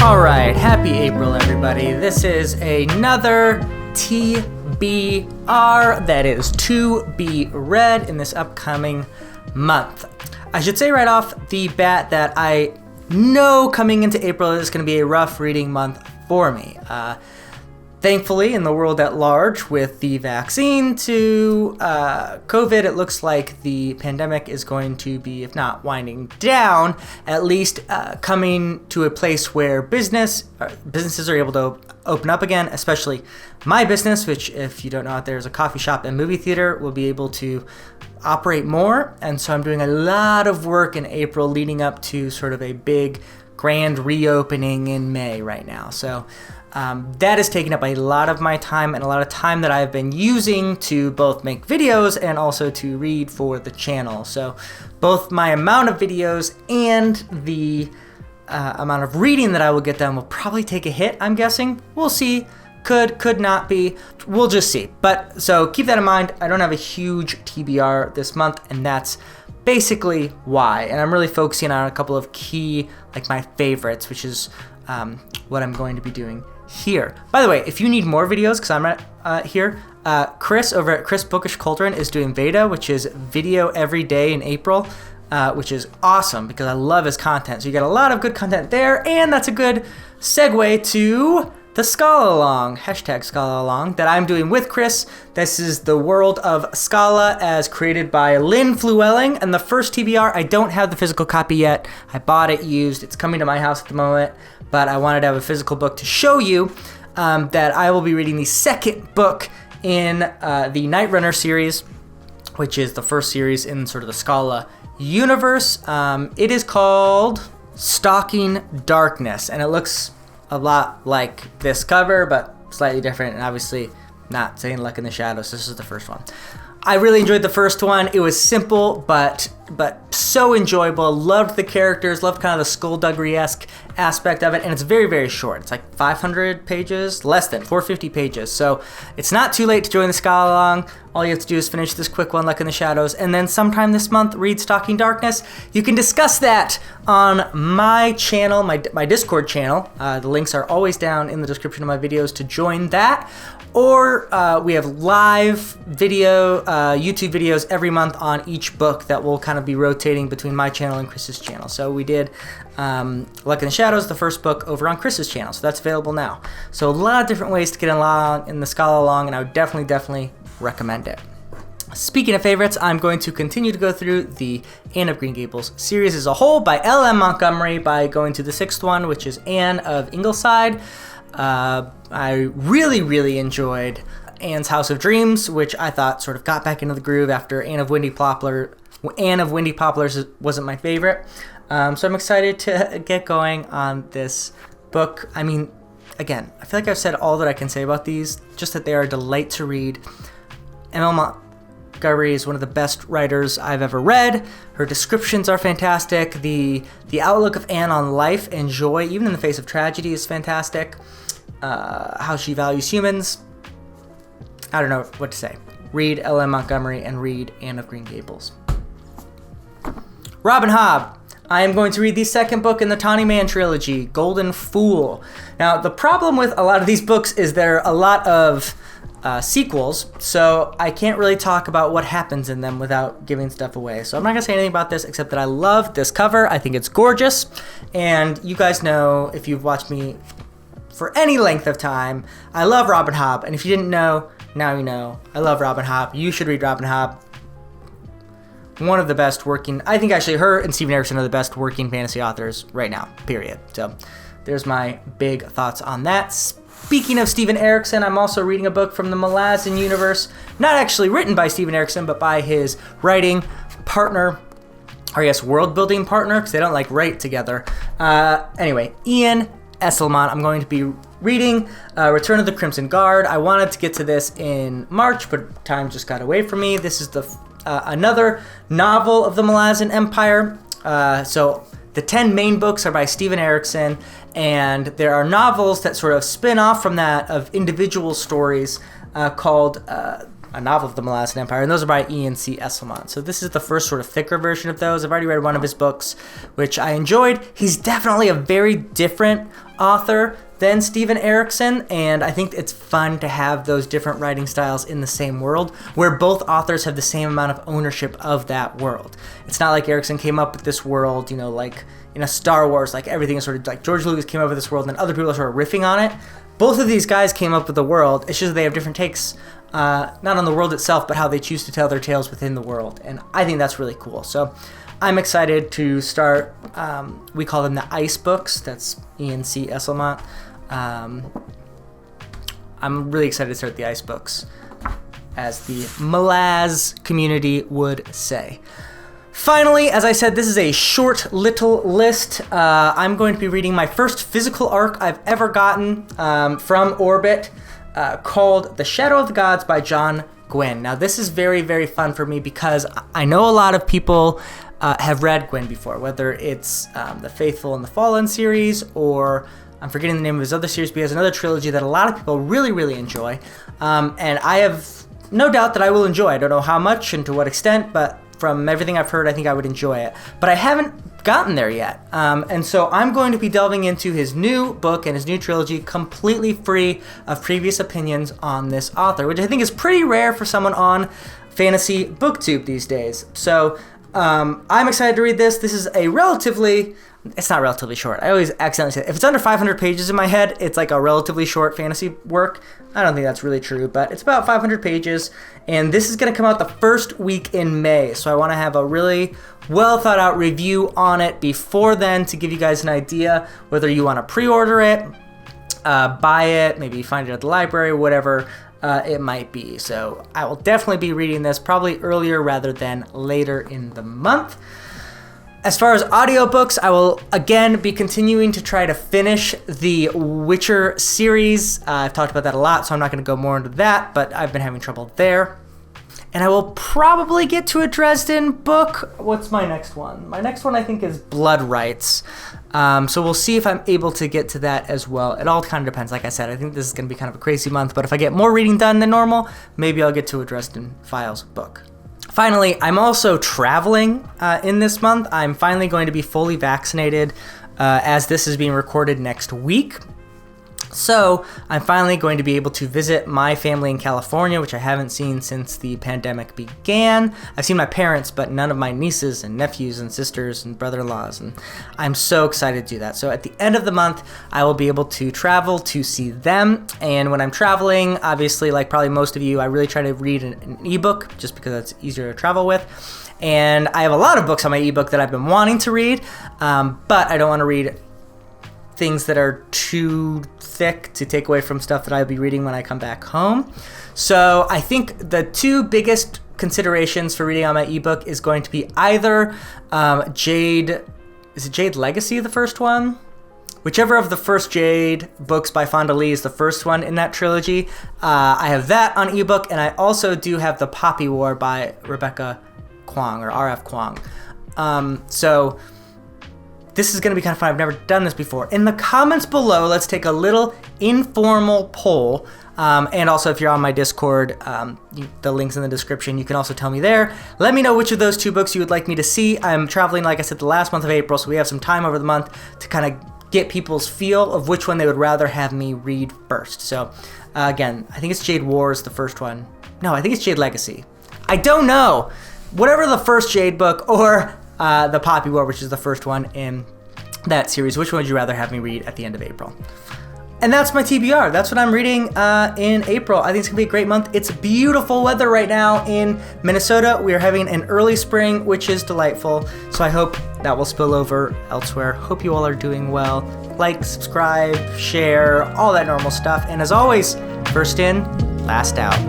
All right, happy April, everybody. This is another TBR that is to be read in this upcoming month. I should say right off the bat that I know coming into April is going to be a rough reading month for me. Thankfully, in the world at large, with the vaccine to COVID, it looks like the pandemic is going to be, if not winding down, at least coming to a place where businesses are able to open up again, especially my business, which, if you don't know out there, is a coffee shop and movie theater, will be able to operate more. And so I'm doing a lot of work in April leading up to sort of a big grand reopening in May right now. So that is taking up a lot of my time and a lot of time that I've been using to both make videos and also to read for the channel. So both my amount of videos and the amount of reading that I will get done will probably take a hit, I'm guessing. We'll see. Could not be. We'll just see. But so keep that in mind. I don't have a huge TBR this month, and that's basically why. And I'm really focusing on a couple of key, like my favorites, which is what I'm going to be doing here. By the way, if you need more videos, because I'm here, Chris over at Chris Bookish Cauldron is doing Veda, which is video every day in April, which is awesome because I love his content. So you get a lot of good content there, and that's a good segue to the Skyalong, hashtag Skyalong, that I'm doing with Chris. This is the world of Scala as created by Lynn Flewelling, and the first TBR, I don't have the physical copy yet. I bought it used. It's coming to my house at the moment, but I wanted to have a physical book to show you that I will be reading the second book in the Night Runner series, which is the first series in sort of the Scala universe. It is called Stalking Darkness, and it looks a lot like this cover, but slightly different, and obviously not saying Luck in the Shadows. This is the first one. I really enjoyed the first one. It was simple, but so enjoyable. Loved the characters, loved kind of the skullduggery-esque aspect of it, and it's very, very short. It's like 500 pages, less than 450 pages. So it's not too late to join the Skyalong. All you have to do is finish this quick one, Luck in the Shadows, and then sometime this month, read Stalking Darkness. You can discuss that on my channel, my Discord channel. The links are always down in the description of my videos to join that. Or we have live video, YouTube videos every month on each book that will kind of be rotating between my channel and Chris's channel. So we did Luck in the Shadows, the first book, over on Chris's channel. So that's available now. So a lot of different ways to get along in the Skyalong, and I would definitely recommend it. Speaking of favorites, I'm going to continue to go through the Anne of Green Gables series as a whole by L.M. Montgomery by going to the sixth one, which is Anne of Ingleside. I really enjoyed Anne's House of Dreams, which I thought sort of got back into the groove after Anne of Windy Poplars wasn't my favorite. So I'm excited to get going on this book. I mean, again, I feel like I've said all that I can say about these, just that they are a delight to read. M.L. Montgomery is one of the best writers I've ever read. Her descriptions are fantastic. The outlook of Anne on life and joy, even in the face of tragedy, is fantastic. How she values humans. I don't know what to say. Read L.M. Montgomery and read Anne of Green Gables. Robin Hobb. I am going to read the second book in the Tawny Man trilogy, Golden Fool. Now, the problem with a lot of these books is there are a lot of sequels, so I can't really talk about what happens in them without giving stuff away. So I'm not going to say anything about this except that I love this cover. I think it's gorgeous, and you guys know, if you've watched me for any length of time, I love Robin Hobb, and if you didn't know, now you know. I love Robin Hobb. You should read Robin Hobb. One of the best working, I think actually her and Steven Erikson are the best working fantasy authors right now, period. So there's my big thoughts on that. Speaking of Steven Erikson, I'm also reading a book from the Malazan universe, not actually written by Steven Erikson, but by his writing partner, or I guess world-building partner, because they don't like write together. Anyway, Ian Esselman. I'm going to be reading Return of the Crimson Guard. I wanted to get to this in March, but time just got away from me. This is the another novel of the Malazan Empire. So the 10 main books are by Steven Erikson, and there are novels that sort of spin off from that of individual stories called a novel of the Malassian Empire, and those are by Ian C. Esselmont. So this is the first sort of thicker version of those. I've already read one of his books, which I enjoyed. He's definitely a very different author than Steven Erikson, and I think it's fun to have those different writing styles in the same world, where both authors have the same amount of ownership of that world. It's not like Erikson came up with this world, like Star Wars, like everything is sort of like George Lucas came up with this world and other people are sort of riffing on it. Both of these guys came up with the world. It's just that they have different takes, not on the world itself, but how they choose to tell their tales within the world. And I think that's really cool. So I'm excited to start, we call them the Ice books. That's Ian C. Esselmont. I'm really excited to start the Ice books, as the Malaz community would say. Finally, as I said, this is a short little list. I'm going to be reading my first physical arc I've ever gotten from Orbit, called The Shadow of the Gods by John Gwynne. Now, this is very, very fun for me because I know a lot of people have read Gwynne before, whether it's the Faithful and the Fallen series, or I'm forgetting the name of his other series, but he has another trilogy that a lot of people really, really enjoy. And I have no doubt that I will enjoy. I don't know how much and to what extent, but from everything I've heard, I think I would enjoy it. But I haven't gotten there yet. And so I'm going to be delving into his new book and his new trilogy completely free of previous opinions on this author, which I think is pretty rare for someone on Fantasy BookTube these days. So I'm excited to read this. This is a it's not relatively short. I always accidentally say, if it's under 500 pages in my head, it's like a relatively short fantasy work. I don't think that's really true, but it's about 500 pages, and this is going to come out the first week in May, so I want to have a really well thought out review on it before then to give you guys an idea whether you want to pre-order it, buy it, maybe find it at the library, whatever it might be. So I will definitely be reading this probably earlier rather than later in the month. As far as audiobooks, I will again be continuing to try to finish the Witcher series. I've talked about that a lot, so I'm not going to go more into that, but I've been having trouble there. And I will probably get to a Dresden book. What's my next one? My next one, I think, is Blood Rights. So we'll see if I'm able to get to that as well. It all kind of depends. Like I said, I think this is going to be kind of a crazy month, but if I get more reading done than normal, maybe I'll get to a Dresden Files book. Finally, I'm also traveling in this month. I'm finally going to be fully vaccinated as this is being recorded next week. So I'm finally going to be able to visit my family in California, which I haven't seen since the pandemic began. I've seen my parents, but none of my nieces and nephews and sisters and brother-in-laws, and I'm so excited to do that. So at the end of the month, I will be able to travel to see them, and when I'm traveling, obviously, like probably most of you, I really try to read an ebook just because it's easier to travel with. And I have a lot of books on my ebook that I've been wanting to read, but I don't want to read things that are too thick to take away from stuff that I'll be reading when I come back home. So I think the two biggest considerations for reading on my ebook is going to be either Jade Legacy, the first one? Whichever of the first Jade books by Fonda Lee is the first one in that trilogy. I have that on ebook, and I also do have The Poppy War by Rebecca Kwong, or R.F. Kwong. So this is going to be kind of fun. I've never done this before. In the comments below, let's take a little informal poll. And also, if you're on my Discord, the link's in the description. You can also tell me there. Let me know which of those two books you would like me to see. I'm traveling, like I said, the last month of April, so we have some time over the month to kind of get people's feel of which one they would rather have me read first. So, again, I think it's Jade Wars, the first one. No, I think it's Jade Legacy. I don't know. Whatever the first Jade book, or The Poppy War, which is the first one in that series. Which one would you rather have me read at the end of April? And that's my TBR. That's what I'm reading in April. I think it's going to be a great month. It's beautiful weather right now in Minnesota. We are having an early spring, which is delightful. So I hope that will spill over elsewhere. Hope you all are doing well. Like, subscribe, share, all that normal stuff. And as always, first in, last out.